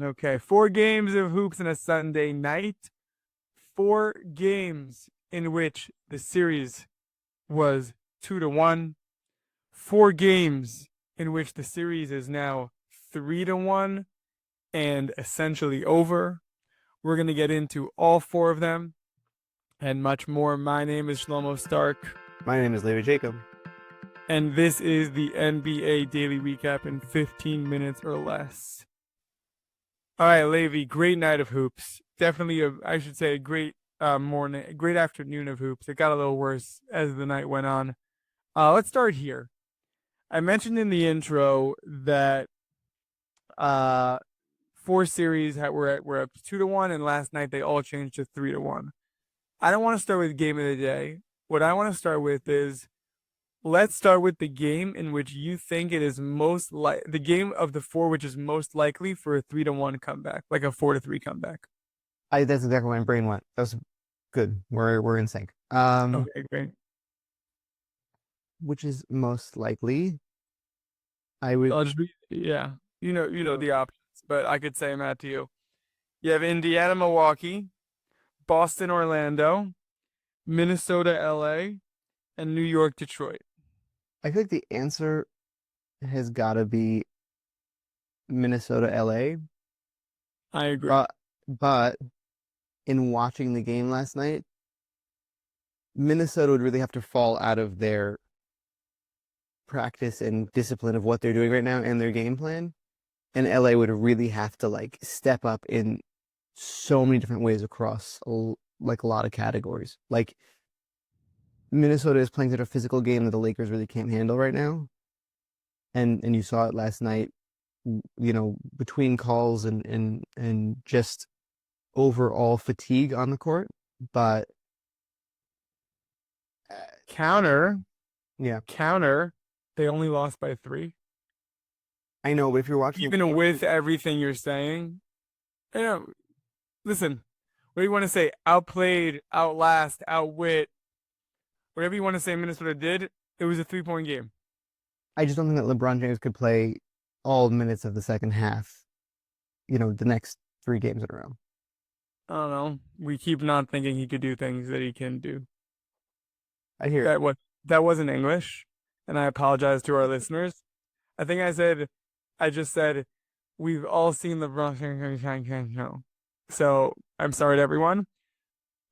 Okay, 4 games of hoops in a Sunday night. 4 games in which the series was 2-1. 4 games in which the series is now 3-1 and essentially over. We're going to get into all 4 of them and much more. My name is Shlomo Stark, My name is Levi Jacob. and this is the NBA Daily Recap in 15 minutes or less. All right, Levi, great night of hoops. Definitely, I should say, a great morning, a great afternoon of hoops. It got a little worse as the night went on. Let's start here. I mentioned in the intro that uh, 4 series were up 2-1, and last night they all changed to 3-1. I don't want to start with game of the day. What I want to start with is let's start with the game in which you think it is the game of the 4 which is most likely for a 3-1 comeback, like a 4-3 comeback. That's exactly where my brain went. That was good. We're in sync. Okay, great. Which is most likely? I would. I'll just be yeah. You know the options, but I could say them out to you. You have Indiana, Milwaukee, Boston, Orlando, Minnesota, LA, and New York, Detroit. I feel like the answer has got to be Minnesota, LA. I agree. But in watching the game last night, Minnesota would really have to fall out of their practice and discipline of what they're doing right now and their game plan, and LA would really have to like step up in so many different ways across like a lot of categories. Like Minnesota is playing such a physical game that the Lakers really can't handle right now. And you saw it last night, between calls and just overall fatigue on the court. But uh, Counter, yeah, counter. They only lost by 3. I know, but if you're watching, Even with everything you're saying, you know, listen, what do you want to say? Outplayed, outlast, outwit, whatever you want to say Minnesota did, it was a 3-point game. I just don't think that LeBron James could play all minutes of the second half, the next 3 games in a row. I don't know. We keep not thinking he could do things that he can do. I hear it. That wasn't English, and I apologize to our listeners. I just said we've all seen LeBron show. So I'm sorry to everyone.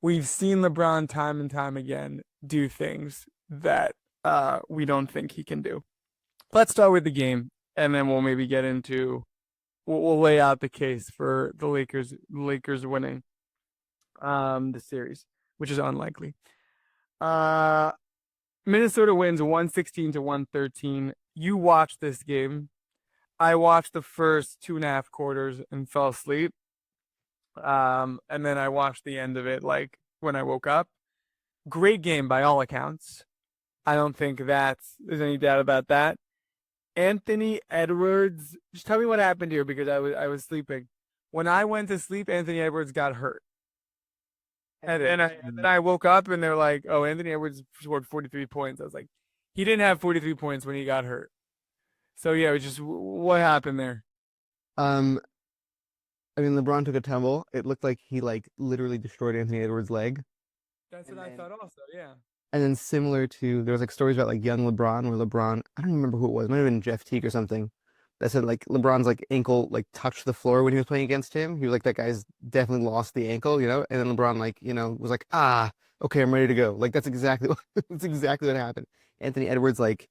We've seen LeBron time and time again do things that we don't think he can do. Let's start with the game, and then we'll maybe get into we'll lay out the case for the Lakers winning the series, which is unlikely. Uh Minnesota wins 116-113. You watched this game. I watched the first 2.5 quarters and fell asleep. And then I watched the end of it like when I woke up. Great game by all accounts. I don't think there's any doubt about that. Anthony Edwards, just tell me what happened here because I was sleeping. When I went to sleep, Anthony Edwards got hurt. And then I woke up and they're like, "Oh, Anthony Edwards scored 43 points." I was like, "He didn't have 43 points when he got hurt." So yeah, it was just what happened there. Um, I mean, LeBron took a tumble. It looked like he like literally destroyed Anthony Edwards' leg. That's what And I then thought also. Yeah. and then similar to there was like stories about like young LeBron where LeBron, I don't remember who it was, it might have been Jeff Teague or something, that said like LeBron's like ankle like touched the floor when he was playing against him. He was like that guy's definitely lost the ankle. And then LeBron like, was like, okay, I'm ready to go. Like that's exactly what that's exactly what happened. Anthony Edwards like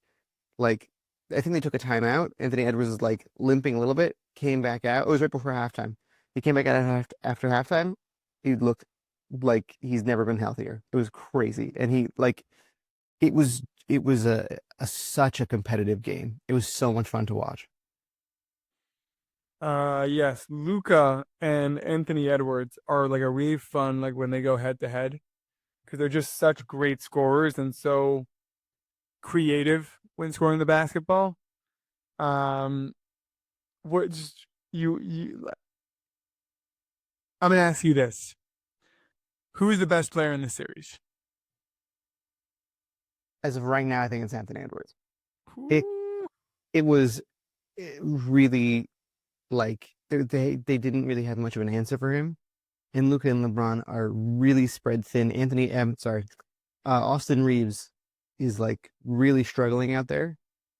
I think they took a timeout. Anthony Edwards was like limping a little bit, came back out. It was right before halftime. He came back out after halftime. He looked like he's never been healthier. It was crazy. And he like it was a such a competitive game. It was so much fun to watch. Yes, Luca and Anthony Edwards are like a really fun like when they go head to head because they're just such great scorers and so creative when scoring the basketball. Um, what just you I'm gonna ask you this: who is the best player in the series? As of right now, I think it's Anthony Edwards. It Ooh. it was really like they didn't really have much of an answer for him. And Luka and LeBron are really spread thin. Austin Reeves is like really struggling out there.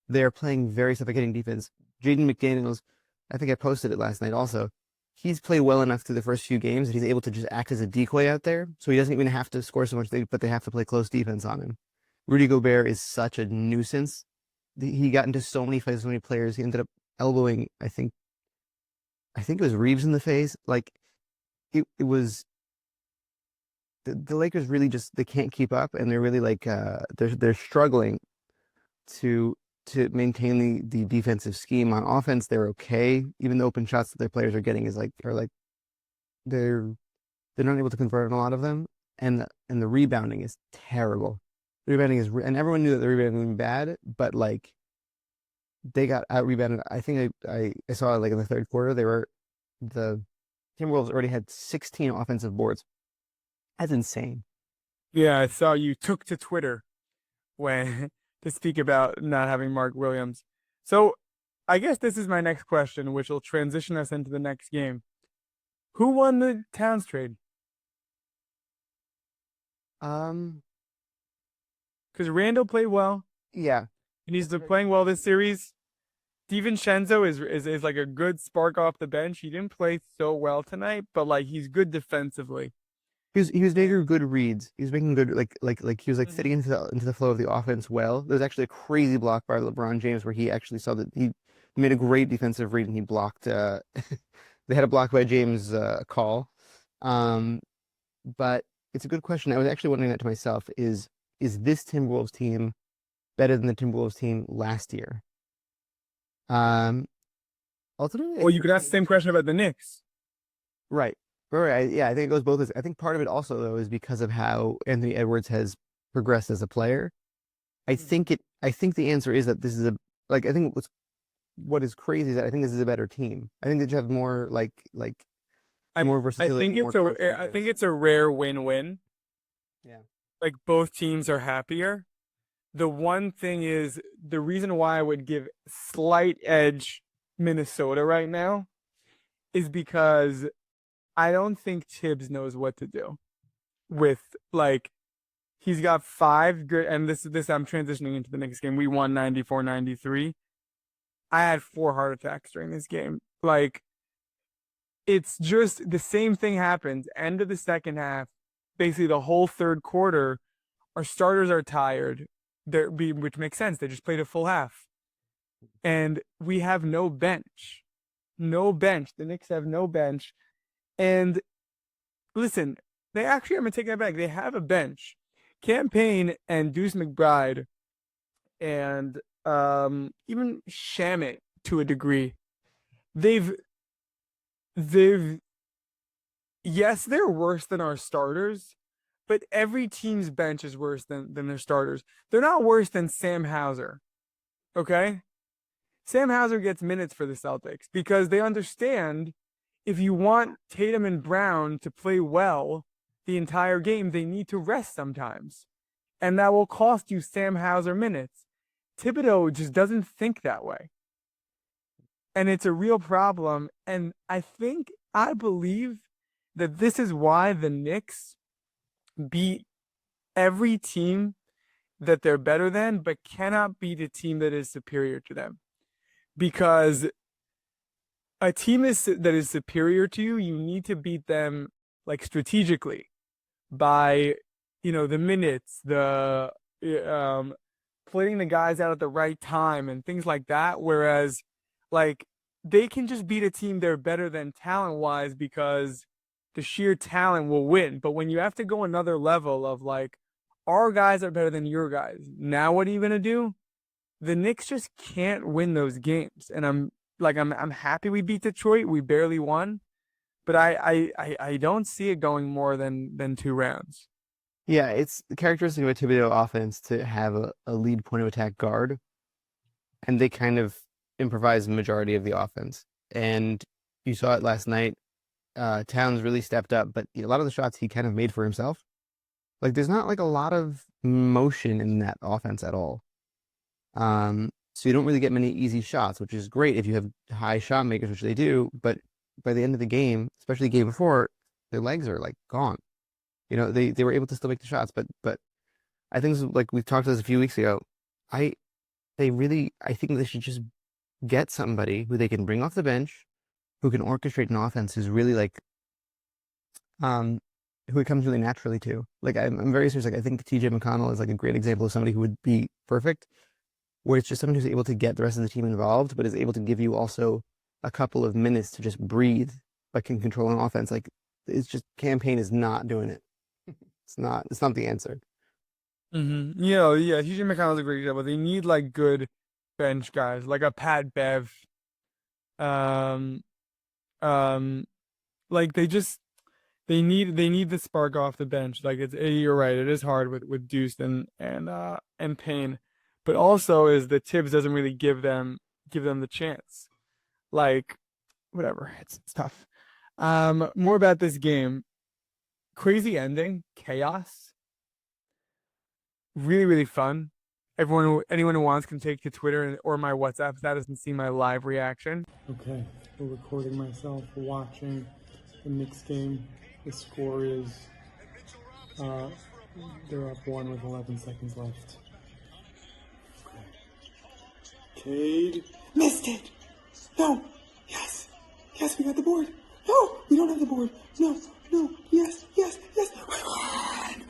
They're playing very suffocating defense. Jaden McDaniels, I think I posted it last night also. He's played well enough through the first few games that he's able to just act as a decoy out there. So he doesn't even have to score so much, but they have to play close defense on him. Rudy Gobert is such a nuisance. He got into so many fights with so many players. He ended up elbowing, I think it was Reeves in the face. Like it was the Lakers really just they can't keep up, and they're really like they're struggling to maintain the defensive scheme. On offense, they're okay, even the open shots that their players are getting are like they're they're not able to convert on a lot of them, and the rebounding is terrible. The rebounding and everyone knew that the rebounding was bad, but like they got out rebounded. I think I saw like in the third quarter the Timberwolves already had 16 offensive boards. That's insane. Yeah, I saw you took to Twitter when to speak about not having Mark Williams. So I guess this is my next question, which will transition us into the next game. Who won the Towns trade? Um, Because Randall played well, yeah. and he's been playing well this series. DiVincenzo is like a good spark off the bench. He didn't play so well tonight, but like he's good defensively. He was making good reads. He was making good like he was like Mhm. fitting into the flow of the offense well. There was actually a crazy block by LeBron James where he actually saw that he made a great defensive read and he blocked they had a block by James call. Um but it's a good question. I was actually wondering that to myself is this Timberwolves team better than the Timberwolves team last year? Um Ultimately, Well, you could ask the same question about the Knicks. right. Right. Yeah, I think it goes both ways. I think part of it also though is because of how Anthony Edwards has progressed as a player. Mhm. I think the answer is that this is a like I think what is crazy is that I think this is a better team. I think that you have more I more I versatility, think more it's close a I think defense. it's a rare win-win. Yeah. Like both teams are happier. The one thing is the reason why I would give slight edge Minnesota right now is because I don't think Tibbs knows what to do with like he's got five good and this I'm transitioning into the next game. We won 94-93. I had four heart attacks during this game. Like it's just the same thing happens. End of the second half, basically the whole third quarter, our starters are tired. Which makes sense. They just played a full half. And we have no bench. No bench. The Knicks have no bench. And listen, they actually, I'm gonna take that back. They have a bench. Campaign and Deuce McBride and even Shamit to a degree. They've they've yes, they're worse than our starters, but every team's bench is worse than their starters. They're not worse than Sam Hauser. Okay? Sam Hauser gets minutes for the Celtics because they understand if you want Tatum and Brown to play well the entire game, they need to rest sometimes. And that will cost you Sam Hauser minutes. Thibodeau just doesn't think that way. And it's a real problem. And I believe that this is why the Knicks beat every team that they're better than, but cannot beat a team that is superior to them. Because that is superior to you, you need to beat them like strategically by, the minutes, the um, putting the guys out at the right time and things like that. Whereas, like, they can just beat a team they're better than talent wise because the sheer talent will win. But when you have to go another level of like, our guys are better than your guys. Now what are you gonna do? The Knicks just can't win those games. And I'm happy we beat Detroit. We barely won, but I don't see it going more than two rounds. Yeah, it's the characteristic of a Thibodeau offense to have a lead point of attack guard, and they kind of improvise the majority of the offense. And you saw it last night. Towns really stepped up, but a lot of the shots he kind of made for himself. Like there's not like a lot of motion in that offense at all. So you don't really get many easy shots, which is great if you have high shot makers, which they do. But by the end of the game, especially game before, their legs are like gone. They were able to still make the shots, but I think like we talked about this a few weeks ago. I I think they should just get somebody who they can bring off the bench, who can orchestrate an offense, who's really like um who it comes really naturally to. Like I'm very serious. Like I think TJ McConnell is like a great example of somebody who would be perfect, where it's just someone who's able to get the rest of the team involved, but is able to give you also a couple of minutes to just breathe, but can control an offense. Like it's just campaign is not doing it. It's not the answer. Yeah, TJ McConnell's a great example. They need like good bench guys, like a Pat Bev. Um, um, like they need the spark off the bench. Like you're right, it is hard with Deuce and Payne, but also is the Tibbs doesn't really give them the chance. Like whatever, it's tough. More about this game. Crazy ending, chaos, really really fun. Anyone who wants can take to Twitter or my WhatsApp status and see my live reaction. Okay, we're recording myself watching the Knicks game. The score is uh, they're up one with 11 seconds left. Cade missed it. No. Yes. Yes, we got the board. No, we don't have the board. No. No. Yes. Yes. Yes. We won.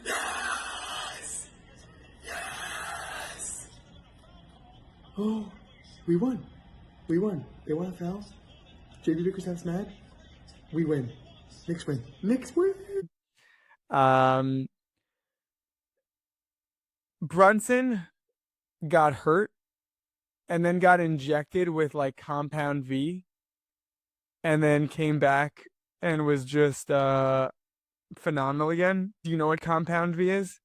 Yes. Yes. Oh, we won. We won. They want a foul. JB Bickerstaff's mad. We win. Knicks win. Knicks win. Um, Brunson got hurt and then got injected with like compound V and then came back and was just phenomenal again. Do you know what compound V is?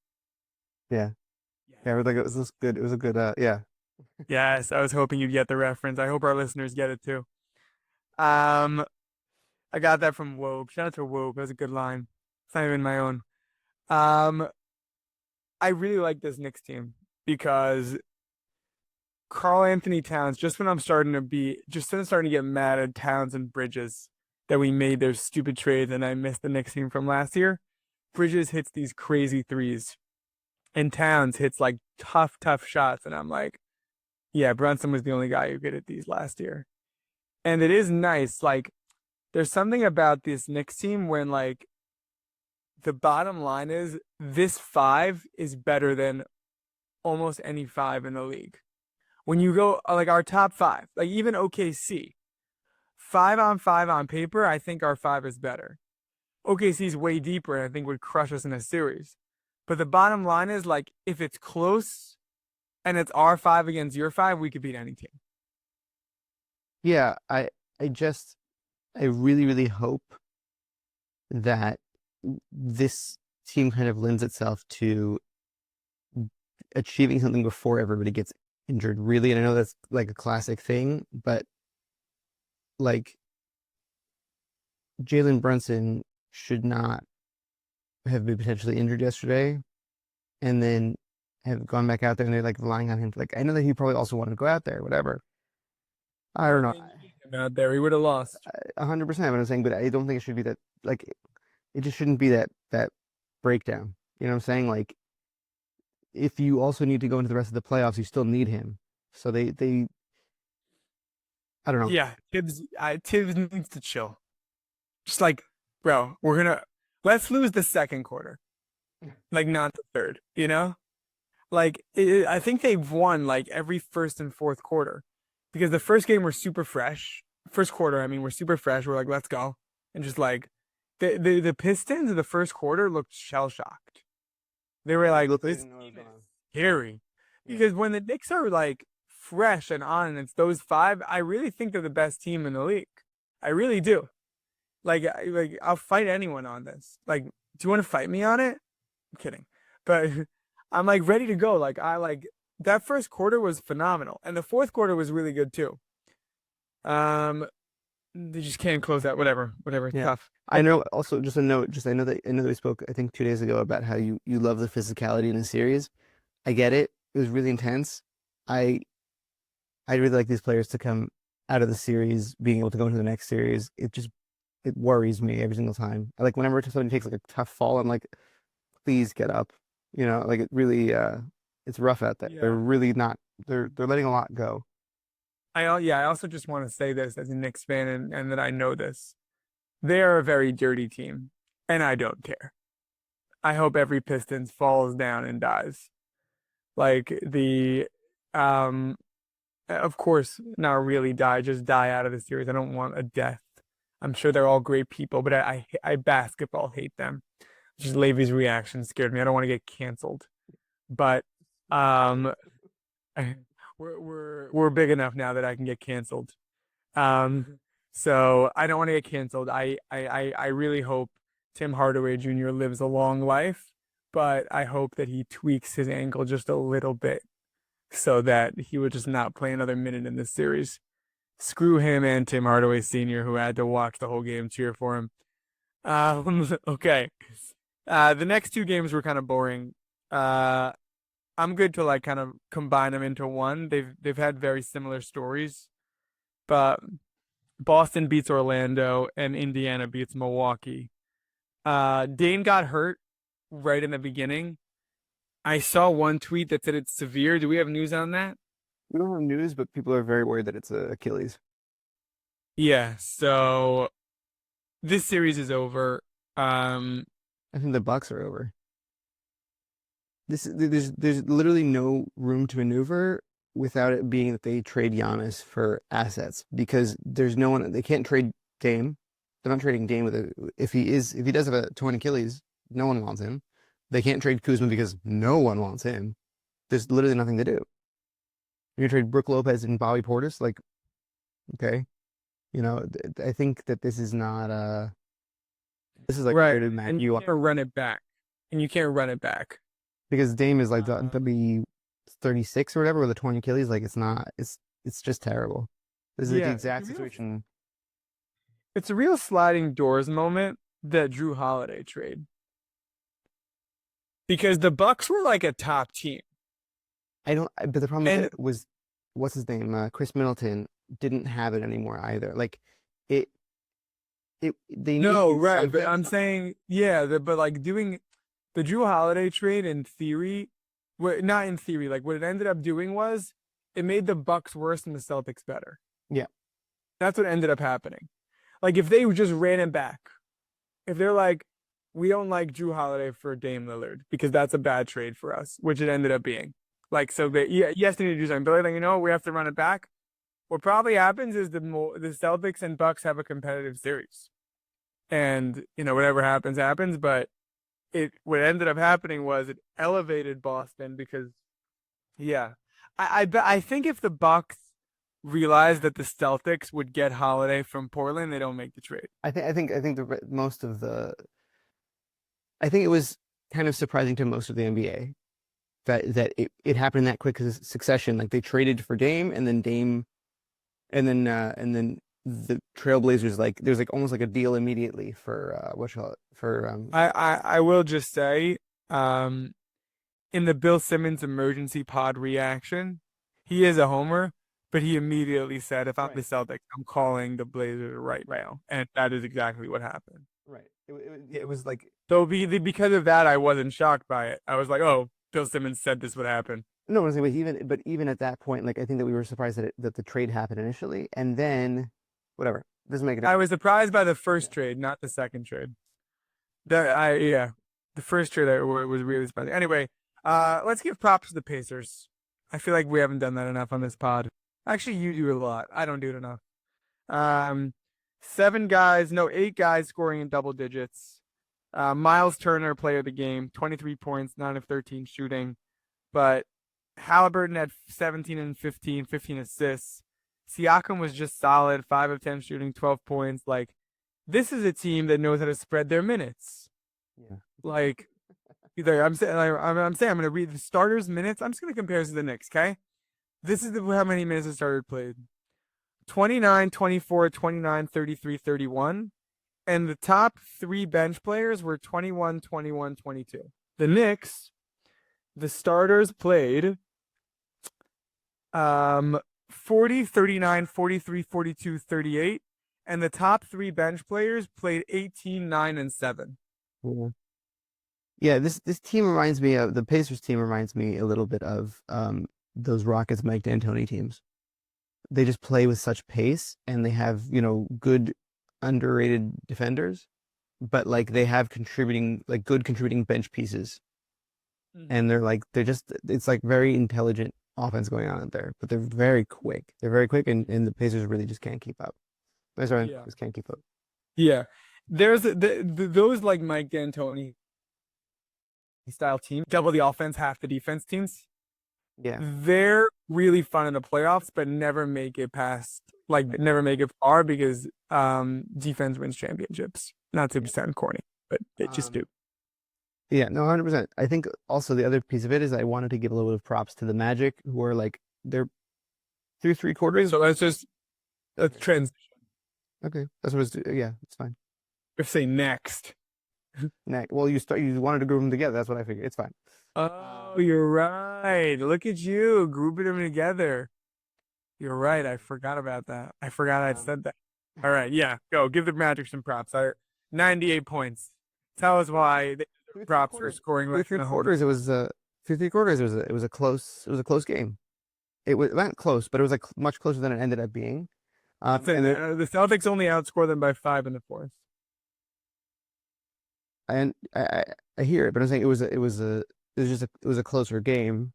Yeah. Yeah, it was this good. It was a good yeah. Yes, I was hoping you'd get the reference. I hope our listeners get it too. Um, I got that from Wobe. Shout out to Wobe. That was a good line. It's not even my own. Um, I really like this Knicks team because Carl Anthony Towns, just when I'm starting to get mad at Towns and Bridges that we made their stupid trades and I missed the Knicks team from last year. Bridges hits these crazy threes and Towns hits like tough, tough shots. And I'm like, yeah, Brunson was the only guy who could hit these last year. And it is nice. Like, there's something about this Knicks team when like the bottom line is this five is better than almost any five in the league. When you go like our top five, like even OKC, 5 on 5 on paper, I think our five is better. OKC's way deeper and I think would crush us in a series. But the bottom line is like if it's close and it's our five against your five, we could beat any team. Yeah, I just I really, really hope that this team kind of lends itself to achieving something before everybody gets injured, really. And I know that's like a classic thing, but like Jalen Brunson should not have been potentially injured yesterday and then have gone back out there and they're like relying on him. Like I know that he probably also wanted to go out there, whatever. I don't know. Out there, we would have lost. 100%. What I'm saying, but I don't think it should be that. Like, it just shouldn't be that breakdown. You know what I'm saying? Like, if you also need to go into the rest of the playoffs, you still need him. So they I don't know. Yeah, Tibbs needs to chill. Just like, bro, let's lose the second quarter, like not the third. Like I think they've won like every first and fourth quarter because the first game we're super fresh. First quarter, I mean, we're super fresh. We're like, let's go, and just like the Pistons in the first quarter looked shell shocked. They were like, this team is scary because when the Knicks are like fresh and on, and it's those five, I really think they're the best team in the league. I really do. Like I'll fight anyone on this. Like, do you want to fight me on it? I'm kidding, but I'm like ready to go. Like I like that first quarter was phenomenal, and the fourth quarter was really good too. Um, they just can't close that. Whatever. Yeah. Tough. I know. Also, just a note. Just I know that we spoke. I think 2 days ago about how you love the physicality in the series. I get it. It was really intense. I I really like these players to come out of the series, being able to go into the next series, it worries me every single time. Like whenever somebody takes like a tough fall, I'm like, please get up. Like it really it's rough out there. They're Yeah. really not they're letting a lot go. I also just want to say this as a Knicks fan and that I know this. They are a very dirty team, and I don't care. I hope every Pistons falls down and dies. Like um, of course, not really die, just die out of the series. I don't want a death. I'm sure they're all great people, but I basketball hate them. Just Levy's reaction scared me. I don't want to get canceled, but um, we're big enough now that I can get canceled. Um, so I don't want to get canceled. I really hope Tim Hardaway Jr. lives a long life, but I hope that he tweaks his ankle just a little bit so that he would just not play another minute in this series. Screw him and Tim Hardaway Sr., who had to watch the whole game cheer for him. Okay. The next two games were kind of boring. Uh, I'm good to like kind of combine them into one. They've had very similar stories, but Boston beats Orlando and Indiana beats Milwaukee. Dane got hurt right in the beginning. I saw one tweet that said it's severe. Do we have news on that? We don't have news, but people are very worried that it's a Achilles. Yeah, so this series is over. Um, I think the Bucks are over. There's literally no room to maneuver without it being that they trade Giannis for assets because there's no one they can't trade Dame. They're not trading Dame if he does have a torn Achilles, no one wants him. They can't trade Kuzma because no one wants him. There's literally nothing to do. You trade Brook Lopez and Bobby Portis, like okay, I think that this is not this is like right, here to match and you you up can't run it back, and you can't run it back. because Dame is like Uh, the be 36 or whatever with a torn Achilles. Like it's not. It's just terrible. This is like the yeah, exact situation. it's a real sliding doors moment, that Drew Holiday trade, because the Bucks were like a top team, But the problem with and it was, what's his name? Chris Middleton didn't have it anymore either. Like it, they needed to no, do right, but something. I'm saying yeah, but like doing the Drew Holiday trade in theory, what not in theory, like what it ended up doing was it made the Bucks worse and the Celtics better. Yeah, That's what ended up happening. Like if they just ran it back, if they're like, we don't like Drew Holiday for Dame Lillard because that's a bad trade for us, which it ended up being. Like so, they yeah, yes, they need to do something, but they're like, we have to run it back. What probably happens is the Celtics and Bucks have a competitive series, and whatever happens happens. But what ended up happening was it elevated Boston because yeah, I think if the Bucks realized that the Celtics would get Holiday from Portland, they don't make the trade. I think I think it was kind of surprising to most of the NBA that it happened in that quick succession. Like they traded for Dame, and then and then the Trailblazers like there's like almost like a deal immediately for what you call it for I will just say, um, in the Bill Simmons emergency pod reaction, he is a homer, but he immediately said, "If I'm the right. Celtics, I'm calling the Blazers right Right. now," and that is exactly what happened. Right. It was like So because of that, I wasn't shocked by it. I was like, "Oh, Bill Simmons said this would happen." no, I was like, even at that point, like I think that we were surprised that the trade happened initially, and then whatever doesn't make a I difference. was surprised by the Yeah. first trade, not the second trade. Yeah, the first trade was really surprising. Anyway, let's give props to the Pacers. I feel like we haven't done that enough on this pod. Actually, you do it a lot. I don't do it enough. Um, seven guys, no, eight guys scoring in double digits. Miles Turner, player of the game, 23 points, 9 of 13 shooting. But Halliburton had 17 and 15, 15 assists. Siakam was just solid, 5 of 10 shooting, 12 points. Like, this is a team that knows how to spread their minutes. Yeah. Like, I'm saying I'm going to read the starters' minutes. I'm just going to compare this to the Knicks, okay? This is how many minutes the starter played: 29, 24, 29, 33, 31. And the top three bench players were 21, 21, 22. The Knicks, the starters played um 40, 39, 43, 42, 38. And the top three bench players played 18, 9, and 7. Yeah. Yeah, this team reminds me of the Pacers team reminds me a little bit of those Rockets Mike D'Antoni teams. They just play with such pace and they have, good underrated defenders, but like they have good contributing bench pieces. And it's like very intelligent offense going on out there, but they're very quick. They're very quick and the Pacers really just can't keep up. Sorry, Yeah. just can't keep up. Yeah. There's those like Mike D'Antoni style team, double the offense, half the defense teams. Yeah. They're really fun in the playoffs, but never make it far because defense wins championships. Not to sound corny, but it just do. Yeah, no, 100%. I think also the other piece of it is I wanted to give a little bit of props to the Magic, who are like they're through three quarters. So let's transition. Okay, that's what yeah, it's fine. Let's say next. Next, well, you wanted to group them together. That's what I figured. It's fine. Oh, you're right. Look at you grouping them together. You're right. I forgot about that. I forgot I said that. All right, yeah, go give the Magic some props. 98 points. Tell us why the props for scoring less than quarters. It was through three quarters. It was a close game. It went close, but it was like much closer than it ended up being. The Celtics only outscored them by 5 in the fourth. And I hear it, but I'm saying it was a closer game,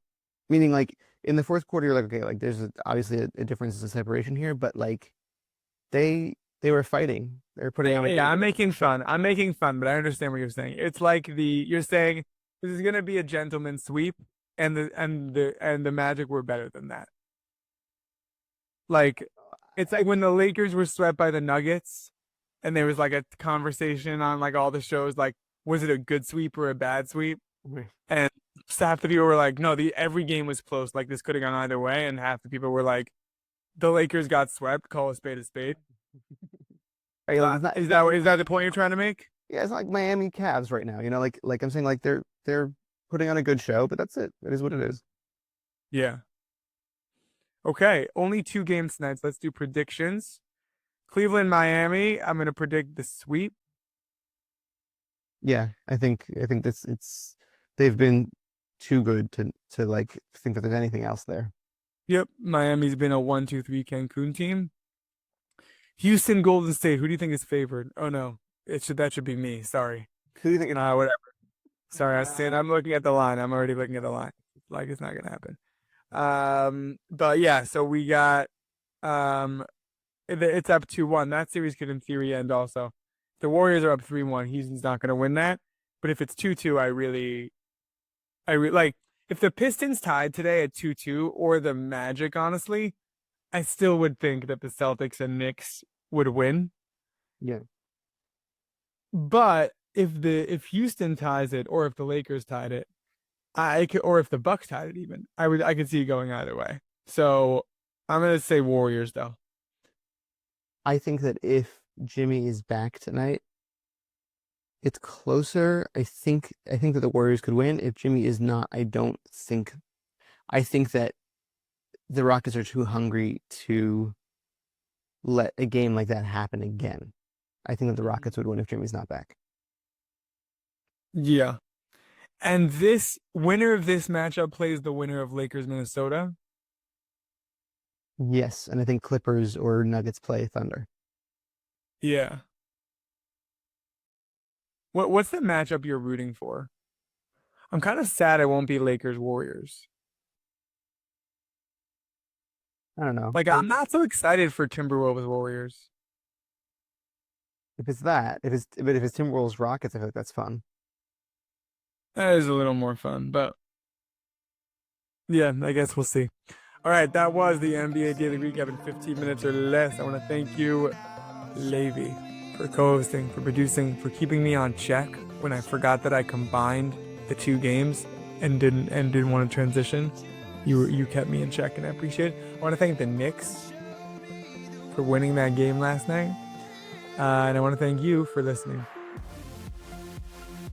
meaning like in the fourth quarter you're like, okay, like there's obviously a difference in separation here, but like they were fighting. They were putting on. Yeah, I'm making fun, but I understand what you're saying. It's like you're saying this is gonna be a gentleman's sweep, and the Magic were better than that. Like it's like when the Lakers were swept by the Nuggets. And there was like a conversation on like all the shows, like, was it a good sweep or a bad sweep? And half the people were like, no, every game was close. Like this could have gone either way. And half the people were like, the Lakers got swept. Call a spade a spade. Hey, is that the point you're trying to make? Yeah, it's like Miami Cavs right now. Like I'm saying, like they're putting on a good show, but that's it. It is what it is. Yeah. Okay, only 2 games tonight. So let's do predictions. Cleveland, Miami. I'm going to predict the sweep. Yeah, I think they've been too good to like think that there's anything else there. Yep, Miami's been a 1-2-3 Cancun team. Houston, Golden State. Who do you think is favored? Oh no, that should be me. Sorry. Who do you think? Whatever. Sorry, I'm looking at the line. I'm already looking at the line. Like it's not gonna happen. But yeah, so we got it's up 2-1. That series could in theory end also. The Warriors are up 3-1. Houston's not going to win that. But if it's 2-2, I really like if the Pistons tied today at 2-2 or the Magic, honestly, I still would think that the Celtics and Knicks would win. Yeah. But if Houston ties it or if the Lakers tied it, or if the Bucks tied it even, I could see it going either way. So I'm going to say Warriors though. I think that if Jimmy is back tonight, it's closer. I think that the Warriors could win. If Jimmy is not, I don't think. I think that the Rockets are too hungry to let a game like that happen again. I think that the Rockets would win if Jimmy's not back. Yeah. And this winner of this matchup plays the winner of Lakers Minnesota. Yes, and I think Clippers or Nuggets play Thunder. Yeah. What's the matchup you're rooting for? I'm kind of sad it won't be Lakers Warriors. I don't know. Like I'm not so excited for Timberwolves Warriors. If it's Timberwolves Rockets, I feel like that's fun. That is a little more fun, but yeah, I guess we'll see. All right, that was the NBA Daily Recap in 15 minutes or less. I want to thank you, Levi, for co-hosting, for producing, for keeping me on check when I forgot that I combined the 2 games and didn't want to transition. You kept me in check, and I appreciate it. I want to thank the Knicks for winning that game last night, and I want to thank you for listening.